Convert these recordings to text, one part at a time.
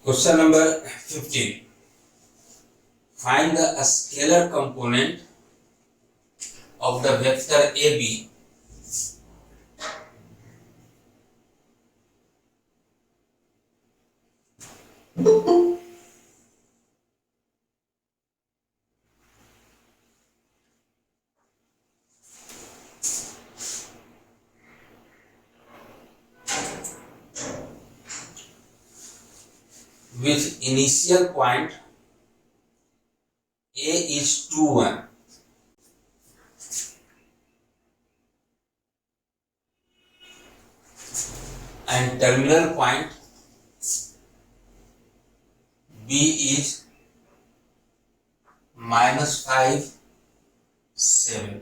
Question number 15. Find the scalar component of the vector AB with initial point A is 2, 1 and terminal point B is -5, 7.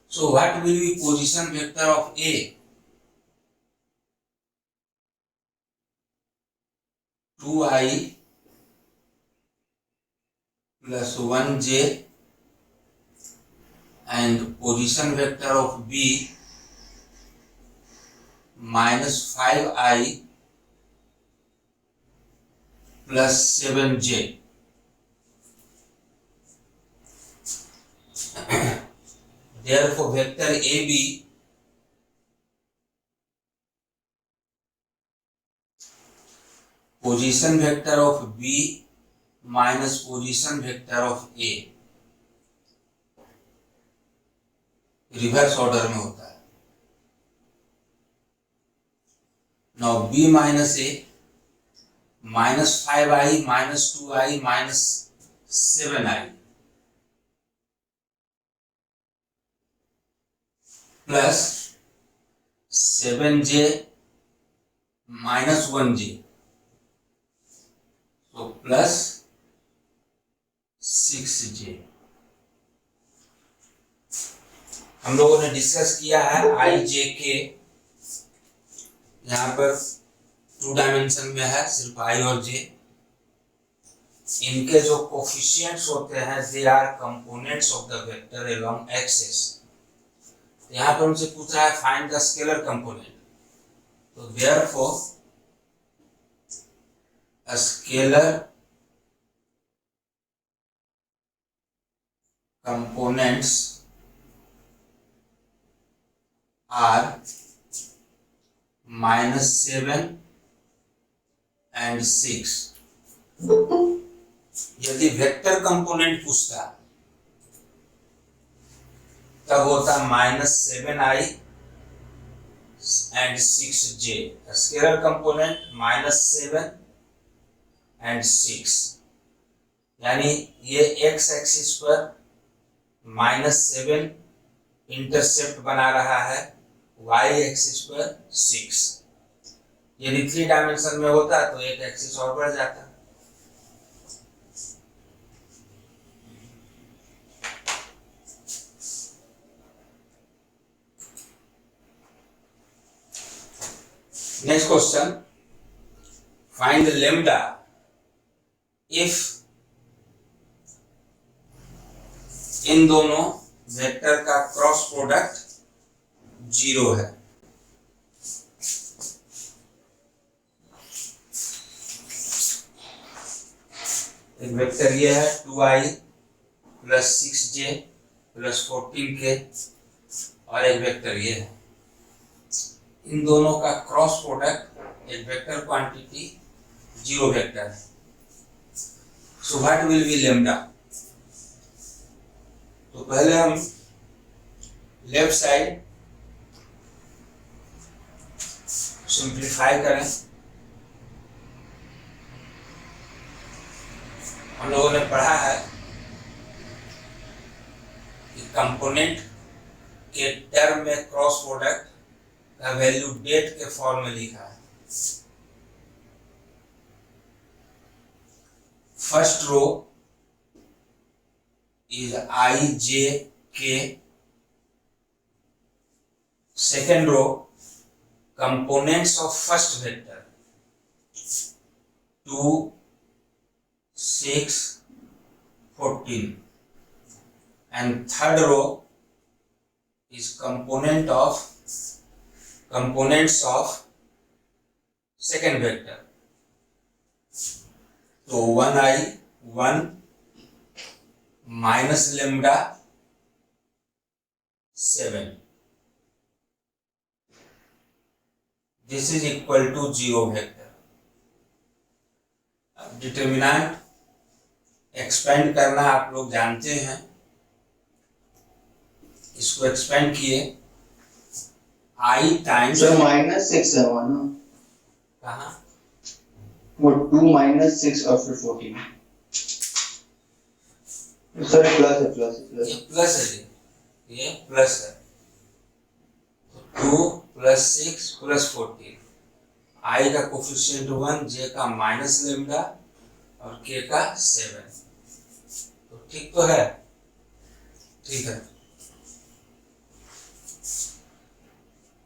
So what will be position vector of A? 2i plus 1j, and position vector of B -5i plus 7j. Therefore, vector AB position vector of B minus position vector of A reverse order में होता है. Now B minus A -5i minus 2i minus 7i plus 7j minus 1j, so plus 6j. हम लोगों ने discuss किया है i j k, यहाँ पर 2 डायमेंशन में है, सिर्फ i और j. इनके जो कोफिशिएंट्स होते हैं they are components of the vector along axis. यहाँ पर हमसे पूछ रहा है फाइंड द स्केलर कंपोनेंट. तो therefore a scalar components are -7 and 6. यदि वेक्टर कंपोनेंट पूछता तब होता -7i and 6j. Scalar component -7 and 6, यानी ये x एक्सिस पर -7 इंटरसेप्ट बना रहा है, y एक्सिस पर 6. यदि 3 डायमेंशन में होता तो एक एक्सिस और बढ़ जाता. Next question, find lambda if in दोनों वेक्टर का क्रॉस प्रोडक्ट 0 है. एक वेक्टर ये है 2i plus 6j plus 14k, और एक वेक्टर ये है. इन दोनों का क्रॉस प्रोडक्ट एक वेक्टर क्वांटिटी 0 वेक्टर है. So what will be lambda? तो पहले हम लेफ्ट साइड सिंप्लीफाई करें. हम लोगों ने पढ़ा है कि कंपोनेंट के टर्म में क्रॉस प्रोडक्ट का वैल्यू डेट के फॉर्म में लिखा है. First row is I, J, K. Second row, components of first vector 2, 6, 14. And third row is components of second vector तो 1i 1 minus lambda 7, this is equal to 0 vector. अब determinant expand करना आप लोग जानते हैं, इसको एक्सपेंड किए i times -6 है वहाँ ना, कहाँ वो 2 - 6 और फिर 14, सॉरी प्लस है, ये प्लस है जी, ये प्लस है, तो 2 + 6 + 14, i का कोफिशिएंट 1, j का माइनस लेमडा और k का 7, तो ठीक तो है, ठीक है।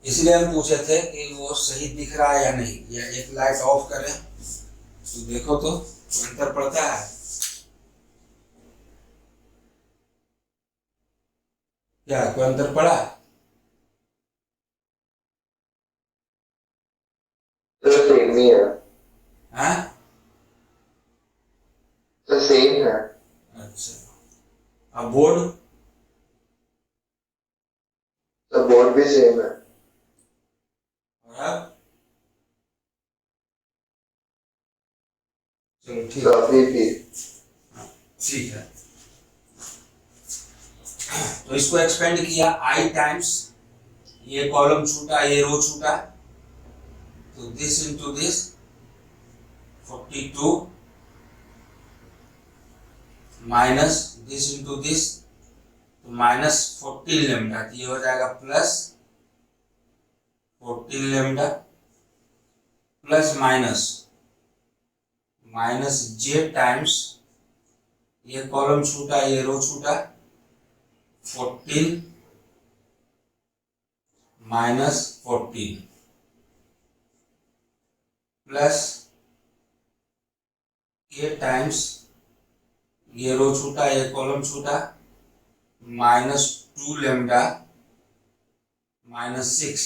इसलिए हम पूछे थे कि वो सही दिख रहा है या नहीं, या एक लाइट ऑफ करें तो देखो तो अंतर पड़ता है, क्या कोई अंतर पड़ा? तो सेम ही है, हाँ तो सेम है। अच्छा, अब बोर्ड, तो बोर्ड भी सेम है। और अब चलो ठीक तो अभी भी ठीक है। तो इसको एक्सपेंड किया i टाइम्स, ये कॉलम छूटा, ये रो छूटा, तो this into this 42 minus this into this, तो -14 लेमडा, ये हो जाएगा +14 lambda plus minus j times, ये कॉलम छूटा, ये रो छूटा, 14 माइनस 14 प्लस k टाइम्स, ये रो छूटा, ये कॉलम छूटा, -2 लेमडा -6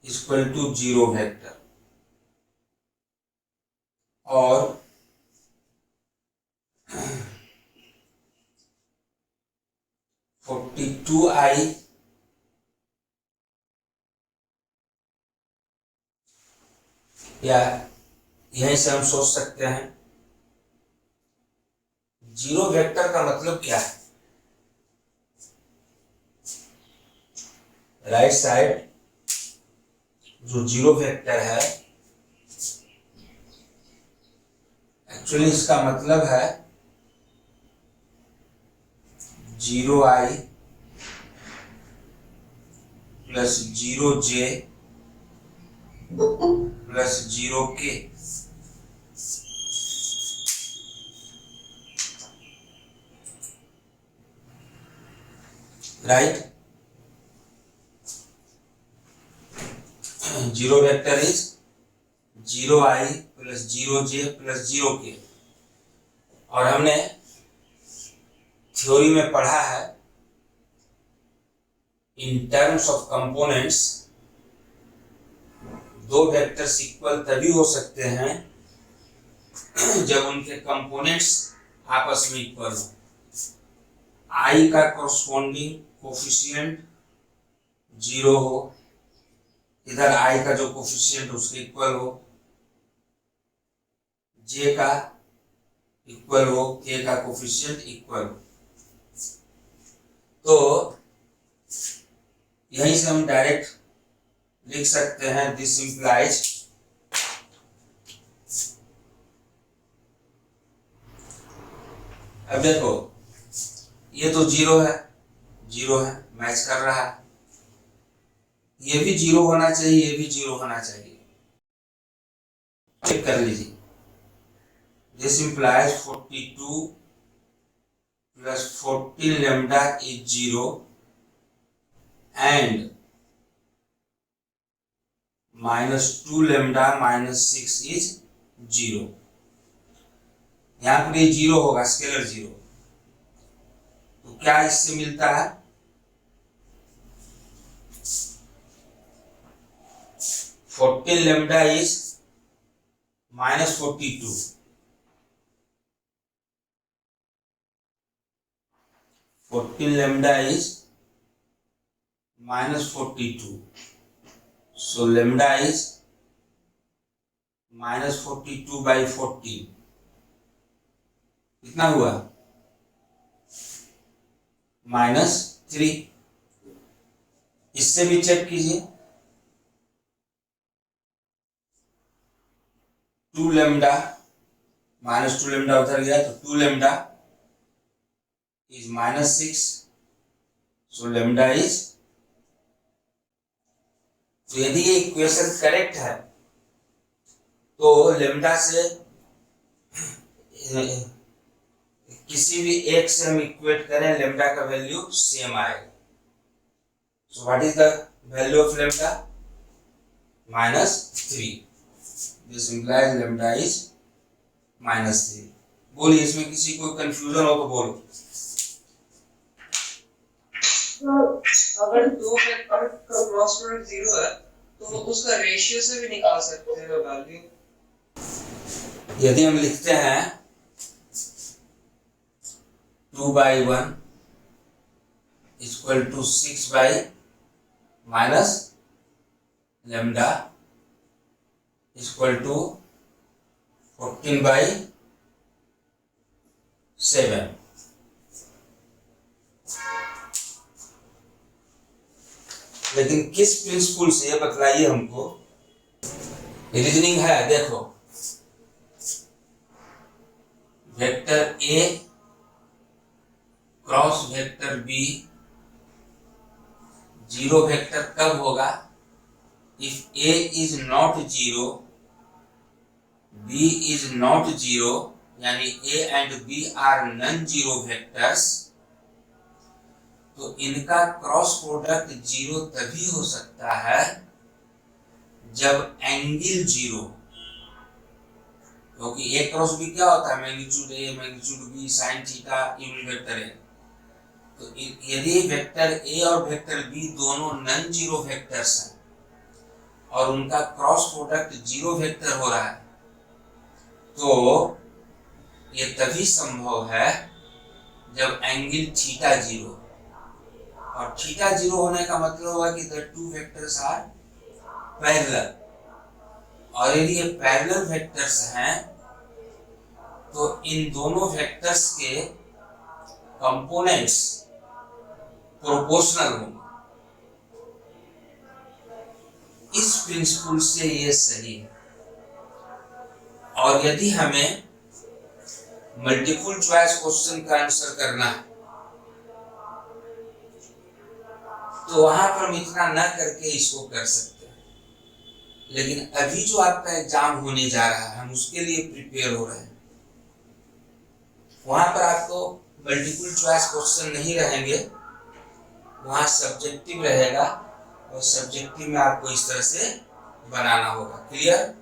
इक्वल टू 0 वेक्टर, और (42i) या यहीं से हम सोच सकते हैं 0 वेक्टर का मतलब क्या है। राइट साइड जो 0 वेक्टर है, एक्चुअली इसका मतलब है 0i plus 0j plus 0k, right. 0 vector is 0i plus 0j plus 0k, और हमने थ्योरी में पढ़ा है इन टर्म्स ऑफ कंपोनेंट्स, दो वेक्टर्स इक्वल तभी हो सकते हैं जब उनके कंपोनेंट्स आपस में इक्वल हो। i का कॉरस्पॉन्डिंग कोफिशिएंट 0 हो, इधर i का जो कोफिशिएंट उसके इक्वल हो, j का इक्वल हो, k का कोफिशिएंट इक्वल हो। तो यहीं से हम डायरेक्ट लिख सकते हैं दिस इंप्लाइज अब देखो ये तो 0 है, 0 है, मैच कर रहा है, ये भी 0 होना चाहिए, ये भी 0 होना चाहिए, चेक कर लीजिए। This implies 42 plus 14 lambda is 0 and -2 lambda -6 is 0। यहां पर ये 0 होगा, स्केलर 0, तो क्या इससे मिलता है? 14 lambda is -42. 14 lambda is -42. So lambda is -42 by 14. कितना हुआ? -3. इससे भी चेक कीजिए. 2 lambda, -2 lambda उधर गया तो 2 lambda is -6. So lambda is, तो यदि ये इक्वेशन करेक्ट है तो lambda से किसी भी एक से हम इक्वेट करें lambda का वैल्यू सेम आएगा. So what is the value of lambda? -3. This implies lambda is -3. बोलिए, इसमें किसी को कंफ्यूजन हो तो बोलो. अगर दो वेक्टर का क्रॉस प्रोडक्ट 0 है तो उसका रेशियो से भी निकाल सकते हैं वैल्यू. यदि हम लिखते हैं 2/1 equal to 6 by minus lambda equal to 14/7. लेकिन किस प्रिंसिपल से, ये बतलाइए हमको. रीजनिंग है, देखो vector A cross vector B, zero vector कब होगा? If A is not zero, B is not zero, यानी A and B are non zero vectors, तो इनका क्रॉस प्रोडक्ट जीरो तभी हो सकता है जब एंगल जीरो, क्योंकि ए क्रॉस बी क्या होता है? Magnitude A magnitude B sine theta unit vector है. तो यदि वेक्टर ए और वेक्टर बी दोनों नॉन जीरो वेक्टर्स हैं और उनका क्रॉस प्रोडक्ट जीरो वेक्टर हो रहा है, तो ये तभी संभव है जब एंगल थीटा जीरो, और थीटा जीरो होने का मतलब हुआ कि the two vectors are parallel. और यदि ये पैरेलल वेक्टर्स हैं तो इन दोनों वेक्टर्स के कंपोनेंट्स प्रोपोर्शनल होंगे. इस प्रिंसिपल से ये सही है. और यदि हमें मल्टीपल चॉइस क्वेश्चन का आंसर करना है तो वहां पर हम इतना न करके इसको कर सकते हैं. लेकिन अभी जो आपका एग्जाम होने जा रहा है, हम उसके लिए प्रिपेयर हो रहे हैं. वहां पर आपको मल्टीपल चॉइस क्वेश्चन नहीं रहेंगे, वहां सब्जेक्टिव रहेगा, और सब्जेक्टिव में आपको इस तरह से बनाना होगा. क्लियर?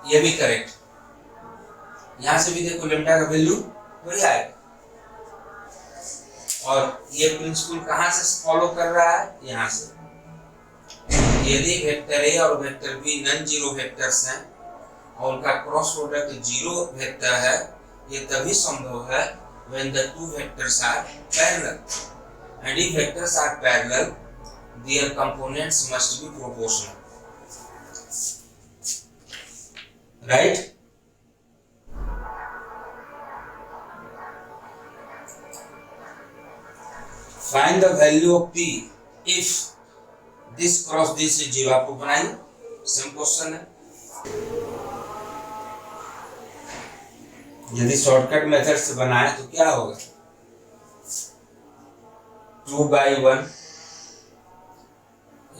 ये भी करेक्ट. यहां से भी देखो लैम्डा का वैल्यू वही आएगा. और ये प्रिंसिपल कहां से फॉलो कर रहा है? यहां से. यदि वेक्टर ए और vector B non zero vectors हैं और उनका क्रॉस प्रोडक्ट जीरो वेक्टर है, ये तभी संभव है when the two vectors are parallel. And if vectors are parallel, their components must be proportional. Right? Find the value of p if this cross this is zero. आपको बनाइए, same question है. यदि shortcut method से बनाए तो क्या होगा? 2/1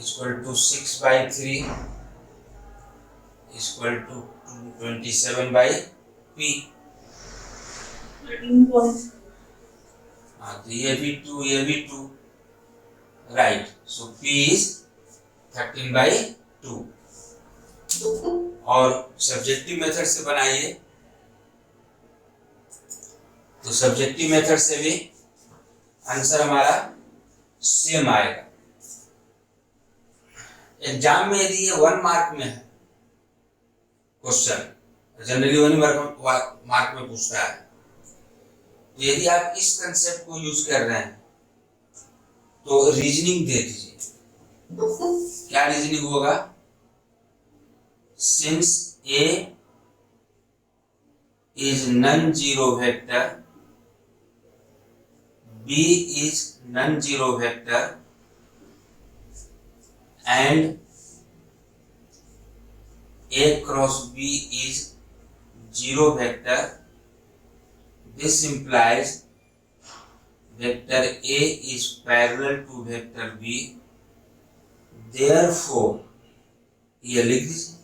equal to 6/3 equal to 27/p. हाँ, तो ये भी 2 राइट. So p is 13/2. और सब्जेक्टिव मेथड से बनाइए तो सब्जेक्टिव मेथड से भी आंसर हमारा सेम आएगा. एग्जाम में यदि ये 1 मार्क में है क्वेश्चन जनरली 1 मार्क में पूछता है। तो यदि आप इस कंसेप्ट को यूज कर रहे हैं तो रीजनिंग दे दीजिए। क्या रीजनिंग होगा? Since A is non-zero vector, B is non-zero vector, and A cross B is zero vector, this implies vector A is parallel to vector B, therefore ये लिख दीजिए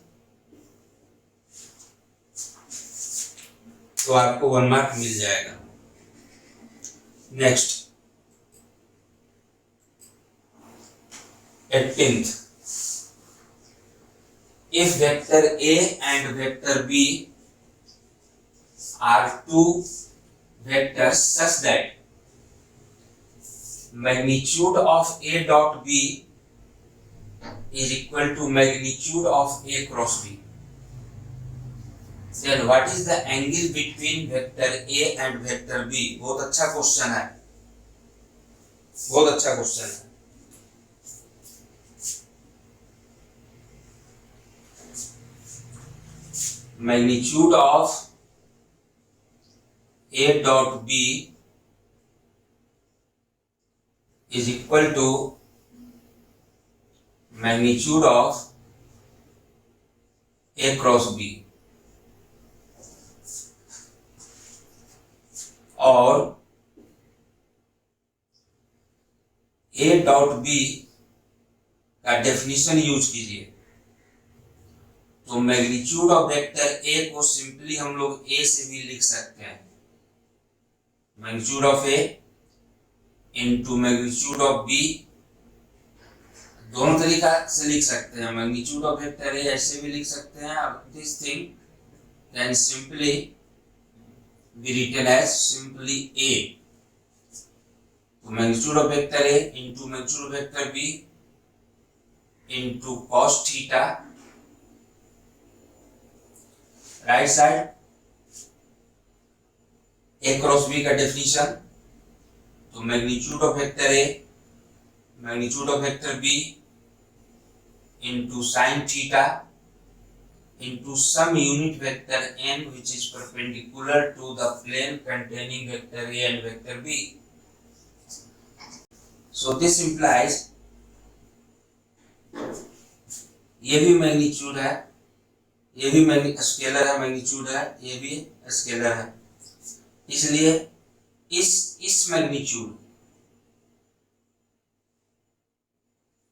तो आपको 1 मार्क मिल जाएगा। Next 18th, if vector A and vector B are two vectors such that magnitude of A dot B is equal to magnitude of A cross B, then what is the angle between vector A and vector B? बहुत अच्छा question है, बहुत अच्छा question है। Magnitude of A dot B is equal to magnitude of A cross B, और A dot B का definition use कीजिए। तो मैग्नीट्यूड ऑफ वेक्टर A को सिंपली हम लोग A से भी लिख सकते हैं, magnitude of A into magnitude of B, दोनों तरीका से लिख सकते हैं। मैग्नीट्यूड ऑफ वेक्टर A ऐसे भी लिख सकते हैं। अब this thing can simply be written as simply A. So magnitude of vector A into magnitude of vector B into cos theta, right side A cross B का definition, तो magnitude of vector A magnitude of vector B into sin theta into some unit vector n which is perpendicular to the plane containing vector A and vector B. So this implies ये भी magnitude है, ये भी scalar है, magnitude है, ये भी scalar है, इसलिए इस मैग्नीट्यूड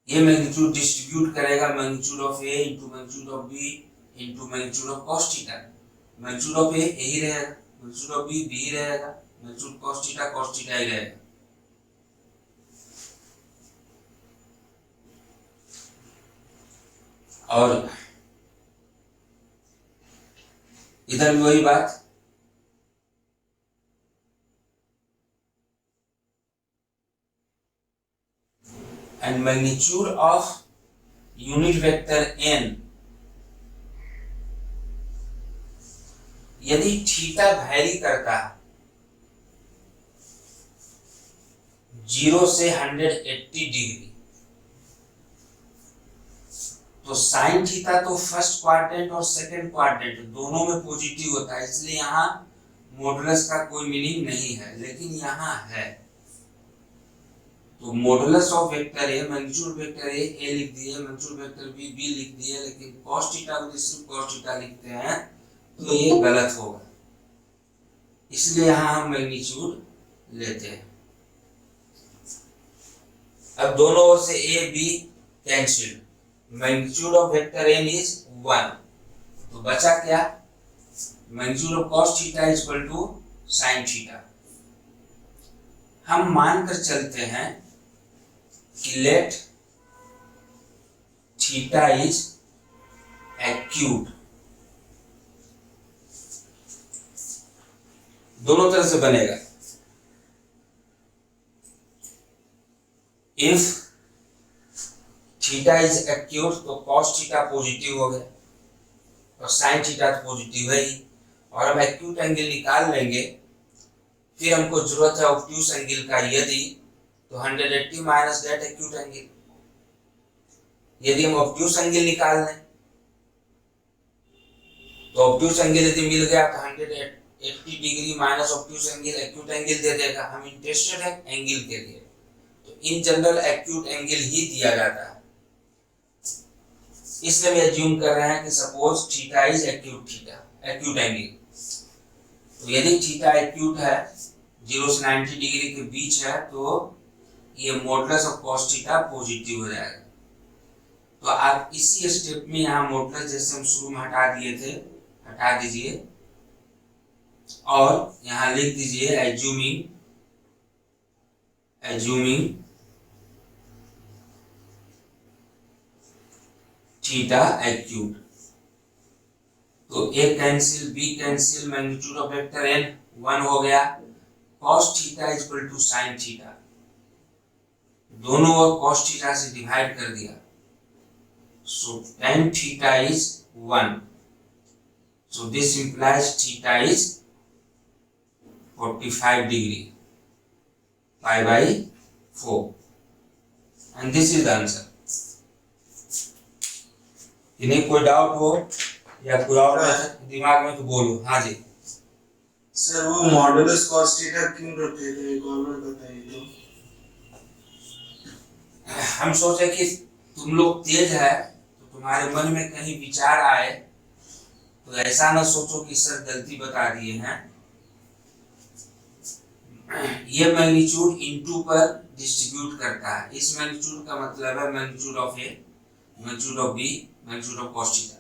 ये मैग्नीट्यूड डिस्ट्रीब्यूट करेगा magnitude of A into magnitude of B into magnitude of cos theta. Magnitude of A यही रहेगा, मैग्नीट्यूड ऑफ B ही रहेगा, मैग्नीट्यूड cos थीटा ही रहेगा। और इधर भी वही बात, and magnitude of unit vector n यदि थीटा वैरी करता है 0 से 180 डिग्री, तो साइन थीटा तो फर्स्ट क्वाड्रेंट और सेकंड क्वाड्रेंट दोनों में पॉजिटिव होता है, इसलिए यहाँ मॉडुलस का कोई मीनिंग नहीं है, लेकिन यहाँ है। तो modulus of vector A, magnitude vector A लिख दिए, मैग्नीट्यूड वेक्टर बी लिख दिए, लेकिन cos थीटा को सिर्फ cos थीटा लिखते हैं तो ये गलत होगा, इसलिए यहां हम मैग्नीट्यूड लेते हैं। अब दोनों ओर से A B cancel, magnitude of vector n is 1, तो बचा क्या? Magnitude of cos theta is equal to sin theta. हम मानकर चलते हैं कि लेट थीटा इज एक्यूट, दोनों तरह से बनेगा। इफ थीटा इज एक्यूट तो cos थीटा पॉजिटिव हो गया, और साइन थीटा तो पॉजिटिव है ही, और हम एक्यूट एंगल निकाल लेंगे। फिर हमको जरूरत है ऑब्ट्यूस एंगल का, यदि तो 180 माइनस दैट एक्यूट एंगल। यदि हम ऑब्ट्यूस एंगल निकाल लें तो ऑब्ट्यूस एंगल यदि मिल गया तो 180 degree minus obtuse angle acute angle दे देगा। हम इंटरेस्टेड है एंगल के लिए, तो इन जनरल एक्यूट एंगल ही दिया जाता है। इसलिए हम एज्यूम कर रहे हैं कि suppose theta is acute angle. तो यदि थीटा एक्यूट है 0 से 90 डिग्री के बीच है, तो ये modulus of cos theta positive हो जाएगा। तो आप इसी स्टेप में यहाँ मॉडुलस जैसे हम शुरू में हटा दिए थे, हटा दीजिए और यहाँ लिख दीजिए एज्यूमिंग थीटा एक्यूट। तो A cancel, B cancel, magnitude of vector n 1 हो गया। cos theta is equal to sin theta, दोनों ओर cos थीटा से डिवाइड कर दिया, so tan theta is 1, so this implies theta is 45 degree, pi by 4, and this is the answer। इन्हें कोई doubt हो या कोई और दिमाग में तो बोलो। हाँ जी सर, वो मॉडुलस cos थीटा क्यों रखे थे, एक और बार बताइए तो। हम सोचे कि तुम लोग तेज है तो तुम्हारे मन में कहीं विचार आए तो ऐसा ना सोचो कि सर गलती बता दिए हैं। ये मैग्नीट्यूड इनटू पर डिस्ट्रीब्यूट करता है। इस मैग्नीट्यूड का मतलब है magnitude of A, magnitude of B, magnitude of cos theta.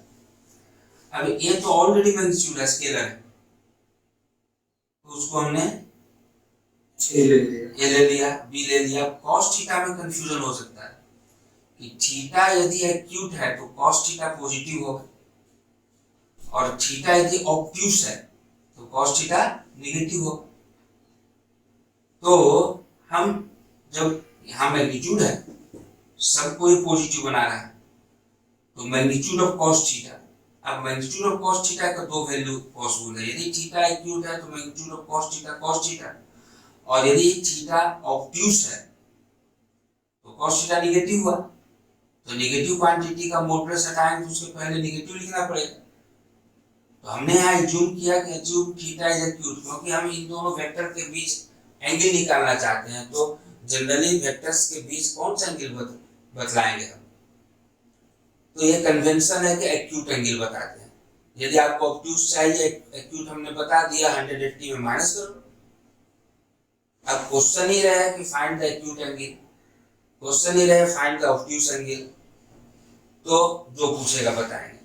अब ये तो ऑलरेडी मैग्नीट्यूड है, स्केलर है, तो उसको हमने ए ले लिया, बी ले लिया। cos थीटा में कंफ्यूजन हो सकता है कि थीटा यदि एक्यूट है तो cos थीटा पॉजिटिव होगा, और थीटा यदि ऑब्ट्यूस है तो cos थीटा नेगेटिव होगा। तो हम जब यहाँ मैग्नीट्यूड है, सबको ये पॉजिटिव बना रहा है, तो मैग्नीट्यूड ऑफ cos थीटा। अब मैग्नीट्यूड ऑफ cos थीटा का दो वैल्यू पॉसिबल है। यदि थीटा एक्यूट है तो मैग्नीट्यूड ऑफ cos थीटा, और यदि थीटा ऑब्ट्यूस है तो cos थीटा नेगेटिव हुआ, तो नेगेटिव क्वांटिटी का मॉडुलस हटाएंगे तो उसके पहले नेगेटिव लिखना पड़ेगा। तो हमने यहाँ एज्यूम किया कि एज्यूम थीटा इज एक्यूट, क्योंकि हम इन दोनों वेक्टर के बीच एंगल निकालना चाहते हैं। तो जनरली वेक्टर्स के बीच कौन सा एंगल बतलाएंगे हम, तो ये कन्वेंशन है कि एक्यूट एंगल बताते हैं। यदि आपको ऑब्ट्यूस चाहिए, एक्यूट हमने बता दिया, 180 में माइनस करो। अब क्वेश्चन ही रहे कि find the acute angle, question ही रहे फाइंड द ऑब्ट्यूस एंगल, तो जो पूछेगा बताएंगे।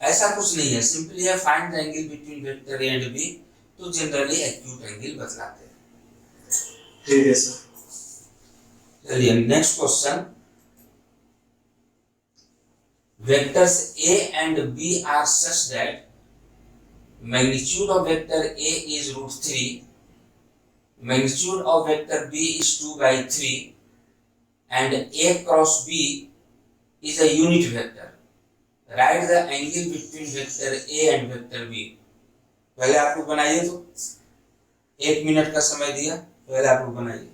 ऐसा कुछ नहीं है, सिंपली है find the angle between vector A and B, तो जनरली एक्यूट एंगल बतलाते हैं। ठीक है सर। चलिए next question. Vectors A and B are such that magnitude of vector A is √3, magnitude of vector B is 2/3, and A cross B is a unit vector. Write the angle between vector A and vector B. पहले आप लोग बनाइए, तो 1 minute का समय दिया, पहले आप लोग बनाइए।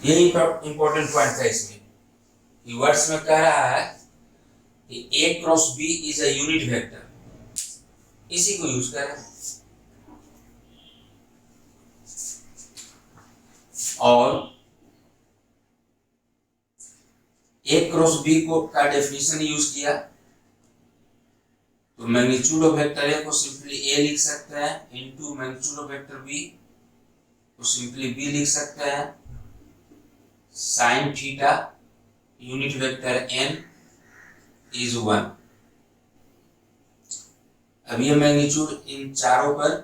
यही इंपॉर्टेंट पॉइंट था इसमें कि वर्ड्स में कह रहा है कि A cross B is a unit vector, इसी को यूज करें। और A क्रॉस B को का डेफिनेशन यूज किया, तो मैग्नीट्यूड ऑफ वेक्टर A को सिंपली A लिख सकते हैं, into magnitude of vector B को सिंपली B लिख सकते हैं, sign theta unit vector n is 1। अब ये मैग्नीट्यूड इन चारों पर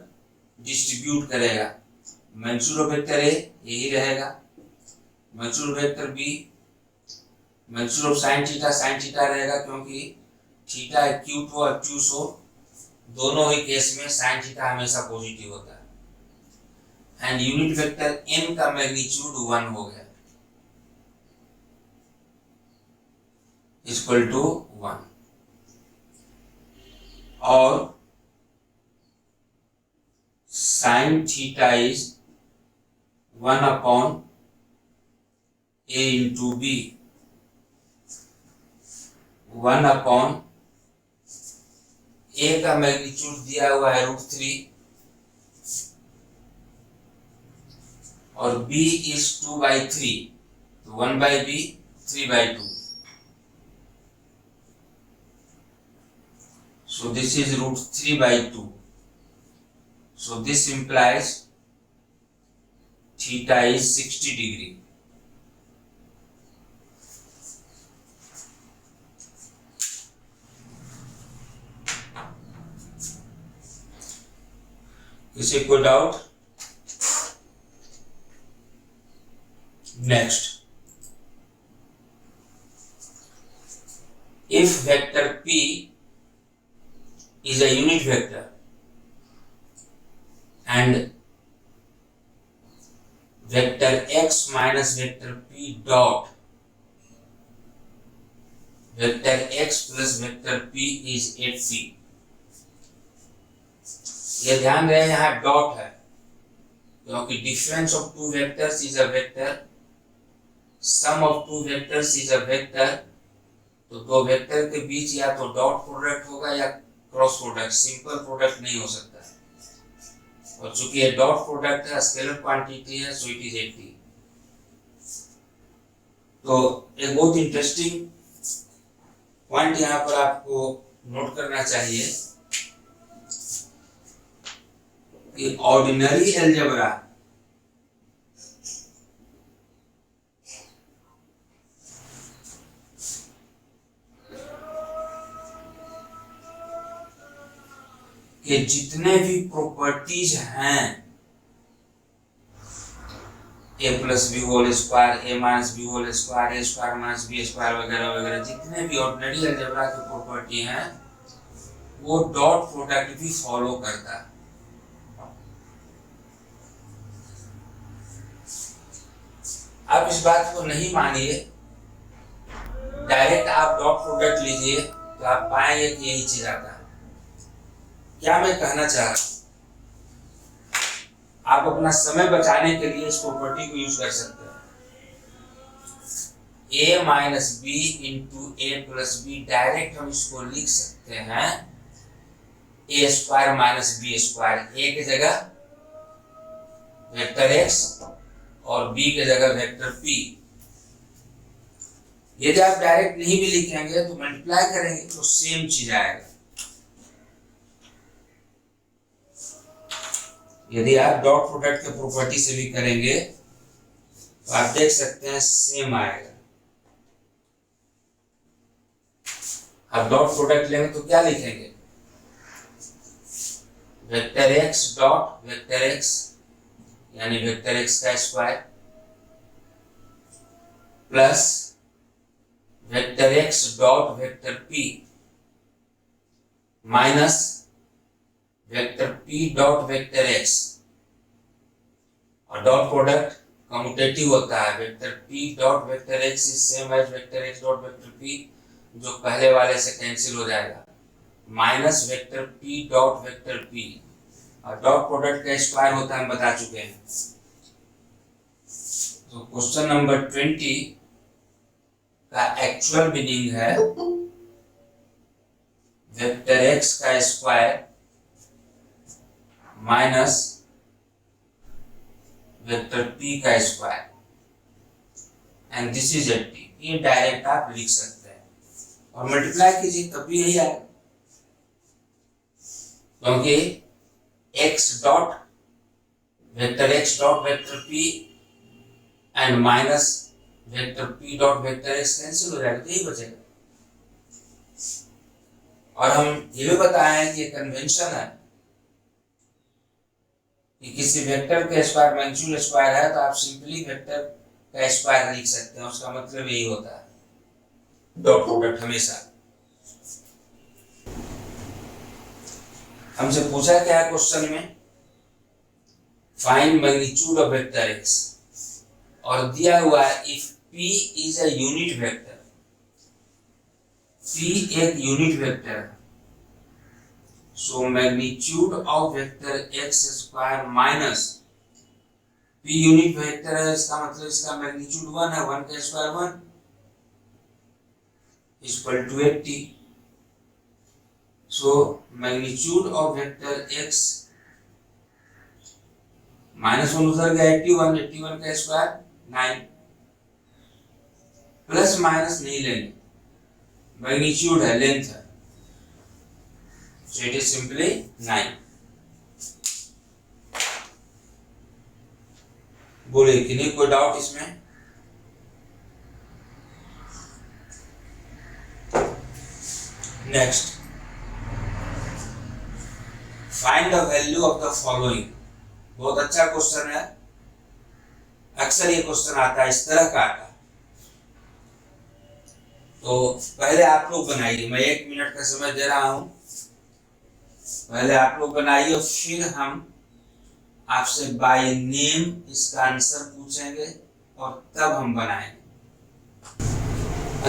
डिस्ट्रीब्यूट करेगा। मैग्नीट्यूड ऑफ वेक्टर ए यही रहेगा, magnitude of vector B, magnitude of sine theta रहेगा, क्योंकि थीटा एक्यूट हो ऑब्ट्यूस हो, दोनों ही केस में साइन थीटा हमेशा पॉजिटिव होता है। एंड यूनिट वेक्टर n का मैग्नीट्यूड 1 हो गया। इक्वल टू 1 और sine theta is 1 upon a into B, 1 upon a का मैग्नीट्यूड दिया हुआ है √3 और b इज 2/3, तो 1/b 3/2. So this is √3/2. So this implies theta is 60 degree. किसी को doubt? Next, if vector p is a unit vector and vector x minus vector p dot vector x plus vector p is 8p. ये ध्यान रहे यहाँ dot है क्योंकि difference of two vectors is a vector, sum of two vectors is a vector. तो दो vector के बीच या तो डॉट प्रोडक्ट होगा या क्रॉस प्रोडक्ट, सिंपल प्रोडक्ट नहीं हो सकता. और चूंकि ये डॉट प्रोडक्ट है, स्केलर क्वांटिटी है, सो इट इज 80. तो एक बहुत इंटरेस्टिंग पॉइंट यहाँ पर आपको नोट करना चाहिए कि ऑर्डिनरी अलजेब्रा के जितने भी प्रॉपर्टीज हैं, a plus B whole square, a minus B whole square, a square minus B square वगैरह वगैरह, जितने भी ऑर्डिनरी अलजेब्रा की प्रॉपर्टी हैं वो डॉट प्रोडक्ट भी फॉलो करता है. आप इस बात को नहीं मानिए, डायरेक्ट आप डॉट प्रोडक्ट लीजिए तो आप पाएंगे कि यही चीज आता है. क्या मैं कहना चाह रहा हूं, आप अपना समय बचाने के लिए इस प्रॉपर्टी को यूज कर सकते हैं. a minus B into A plus B, direct हम इसको लिख सकते हैं a square minus B square. a की जगह वेक्टर x और b की जगह वेक्टर p. यदि आप डायरेक्ट नहीं भी लिखेंगे तो मल्टीप्लाई करेंगे तो सेम चीज आएगा. यदि आप डॉट प्रोडक्ट के प्रॉपर्टी से भी करेंगे तो आप देख सकते हैं सेम आएगा. आप डॉट प्रोडक्ट लेंगे तो क्या लिखेंगे, vector x dot vector x यानी वेक्टर x का square plus vector x dot vector p minus vector p dot vector x. और डॉट प्रोडक्ट कम्यूटेटिव होता है. Vector p dot vector x is same as vector x dot vector p, जो पहले वाले से cancel हो जाएगा, minus vector p dot vector p. और डॉट प्रोडक्ट का स्क्वायर होता है, हम बता चुके हैं. तो क्वेश्चन नंबर 20 का एक्चुअल मीनिंग है वेक्टर x का स्क्वायर माइनस वेक्टर p का स्क्वायर एंड दिस इज 80. ये डायरेक्ट आप लिख सकते हैं और मल्टीप्लाई कीजिए तब भी यही आएगा, क्योंकि x dot vector p and minus vector p dot vector x cancel हो जाएगा, तो यही बचेगा. और हम ये भी बताए हैं कि ये कन्वेंशन है कि किसी वेक्टर का स्क्वायर मैग्नीट्यूड स्क्वायर है तो आप सिंपली वेक्टर का स्क्वायर लिख सकते हैं. उसका मतलब यही होता है डॉट प्रोडक्ट हमेशा. हमसे पूछा क्या है क्वेश्चन में, find magnitude of vector x, और दिया हुआ है if p is a unit vector P एक यूनिट वेक्टर है, so magnitude of vector x square minus P unit vector है, इसका मतलब इसका मैग्नीट्यूड 1 है, 1 का square 1 equal to 80। So magnitude of vector x minus 1 उधर गया, 81, 81 का स्क्वायर 9, प्लस माइनस नहीं लेंगे, मैग्नीट्यूड है, लेंथ है, सो इट इज सिंपली 9। बोले कि नहीं, कोई डाउट इसमें? Next, find the value of the following. बहुत अच्छा क्वेश्चन है, अक्सर ये क्वेश्चन आता है, इस तरह का आता है। तो पहले आप लोग बनाइए, मैं 1 मिनट का समय दे रहा हूं, पहले आप लोग बनाइए, फिर हम आपसे बाय नेम इसका आंसर पूछेंगे और तब हम बनाएंगे।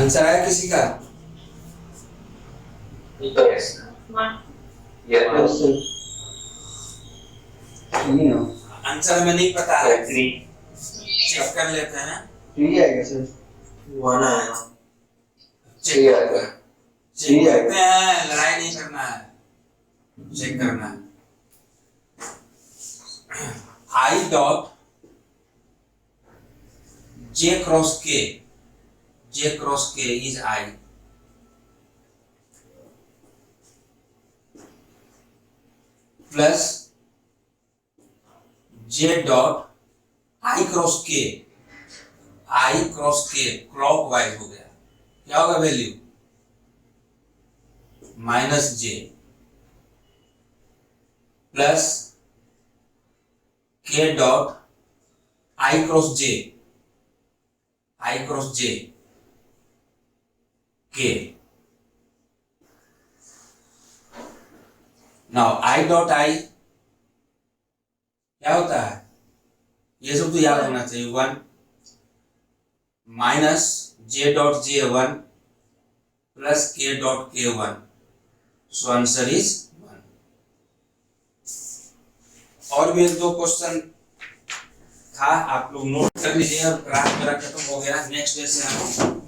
आंसर है किसी का? Yes, sir. नहीं हो। आंसर हमें नहीं पता है, 3 चेक कर लेते हैं। 3 आएगा सर। 1 आएगा। चेक करते हैं, लड़ाई नहीं करना है, चेक करना है। I dot J cross K is I। Plus J dot I cross K clock wise हो गया, क्या होगा value? -J plus K dot I cross J K। Now I dot I क्या होता है? ये सब तो याद होना चाहिए, 1 minus J dot J 1 plus K dot K 1, so answer is 1। और भी 1-2 क्वेश्चन था, आप लोग नोट कर लीजिए। और क्लास मेरा खत्म हो गया, नेक्स्ट डे से हम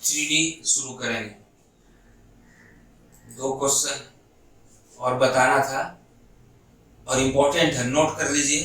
3D शुरू करेंगे। 2 क्वेश्चन और बताना था और इम्पोर्टेंट है, नोट कर लीजिए।